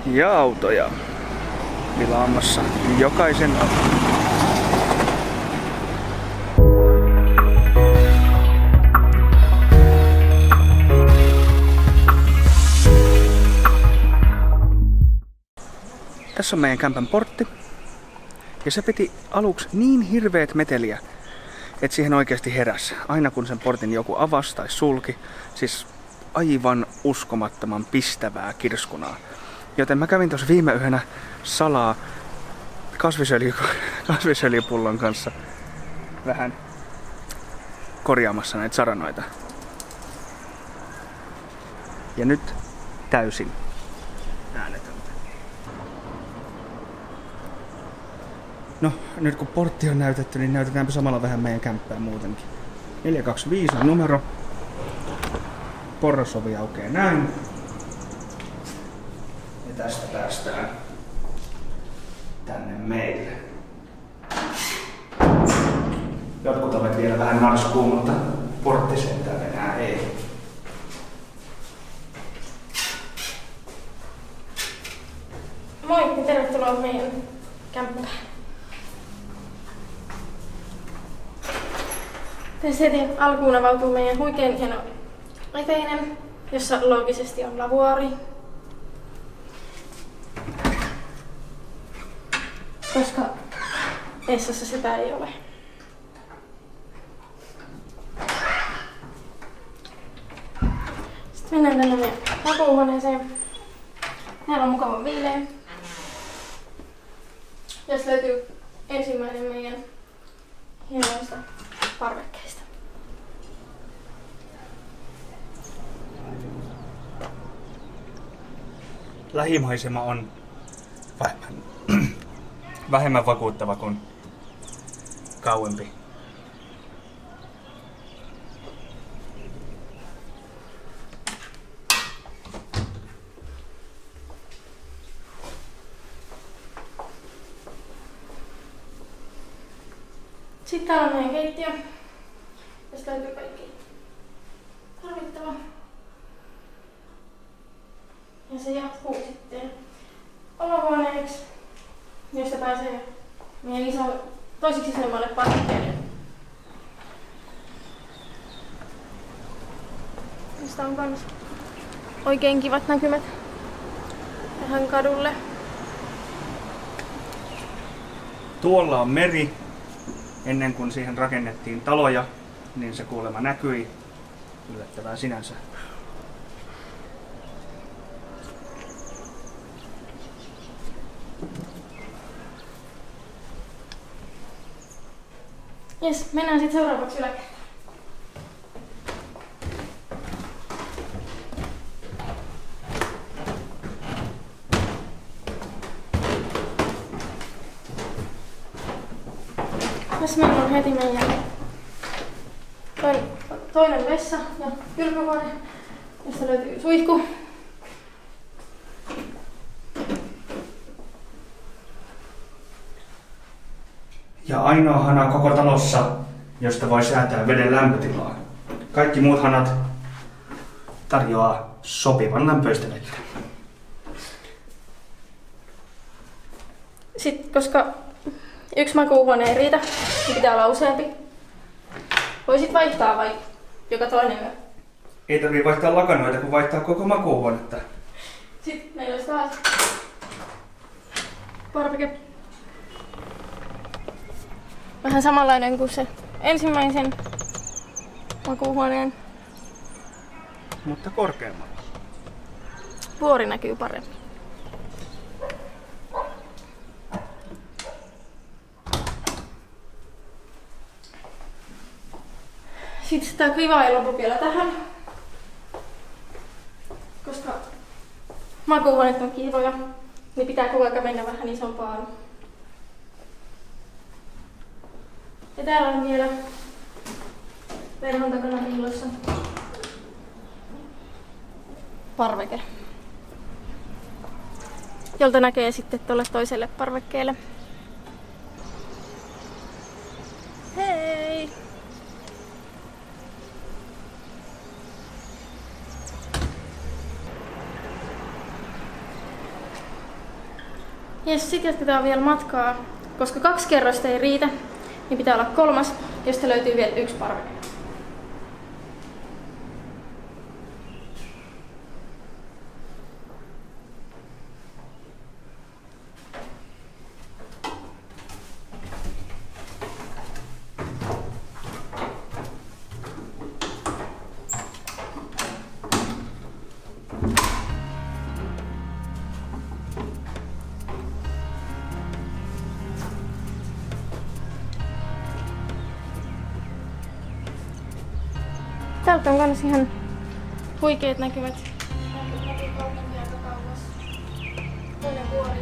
ja autoja vilaamassa jokaisen auton. Tässä on meidän kämpän portti. Ja se piti aluksi niin hirveet meteliä, että siihen oikeasti heräsi. Aina kun sen portin joku avasi tai sulki. Siis aivan uskomattoman pistävää kirskunaa. Joten mä kävin tuossa viime yönä salaa kasvisöljypullon kanssa vähän korjaamassa näitä saranoita. Ja nyt täysin äänetöntä. No, nyt kun portti on näytetty, niin näytetäänpä samalla vähän meidän kämppää muutenkin. 425 on numero. Porrasovi aukeaa näin. Ja tästä päästään tänne meille. Jotkut ovat vielä vähän narskuun, mutta porttisentään enää ei. Moi ja tervetuloa meidän kämppään. Tässä heti alkuun avautuu meidän huikean hieno eteinen, jossa loogisesti on lavuaari. Koska Essassa sitä ei ole. Sitten mennään tänne meidän makuuhuoneeseen. Täällä on mukava viileä. Tässä löytyy ensimmäinen meidän hienoista parvekkeista. Lähimaisema on vähemmän vakuuttava kuin kauempi. Sitten täällä on meidän keittiö. Tästä löytyy kaikki tarvittava. Ja se jatkuu sitten olohuoneeksi, josta pääsee meidän toiseksi isoimmalle parvekkeelle. Mistä on kans oikein kivat näkymät tähän kadulle. Tuolla on meri. Ennen kuin siihen rakennettiin taloja, niin se kuulemma näkyi. Yllättävää sinänsä. Jes, mennään sitten seuraavaksi yläkertaan. Tässä meillä on heti meidän toinen vessa ja kylpyhuone, josta löytyy suihku. Ja ainoa hana koko talossa, josta voi säätää veden lämpötilaa. Kaikki muut hanat tarjoaa sopivan lämpöistä vettä. Sitten, koska yksi makuuhuone ei riitä, niin pitää olla useampi. Voisit vaihtaa vai joka toinen yö? Ei tarvitse vaihtaa lakanoita, kun vaihtaa koko makuuhuonetta. Sitten meillä olisi taas parveke. Vähän samanlainen kuin se ensimmäisen makuuhuoneen. Mutta korkeammalla. Vuori näkyy paremmin. Sitten tämä kiva ei lopu vielä tähän, koska makuuhuoneet on kivoja, niin pitää koko ajan mennä vähän isompaan. Ja täällä on vielä verhon takana piilossa parveke, jolta näkee sitten tuolle toiselle parvekkeelle. Hei! Jes, sit jatketaan vielä matkaa. Koska 2 kerrosta ei riitä, niin pitää olla 3, josta löytyy vielä 1 parvi. Täältä on kans ihan huikeet näkymät. Näkyy kaupunkia aika kauas. Toinen vuori.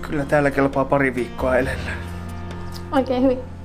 Kyllä täällä kelpaa pari viikkoa elellä. Oikein hyvin.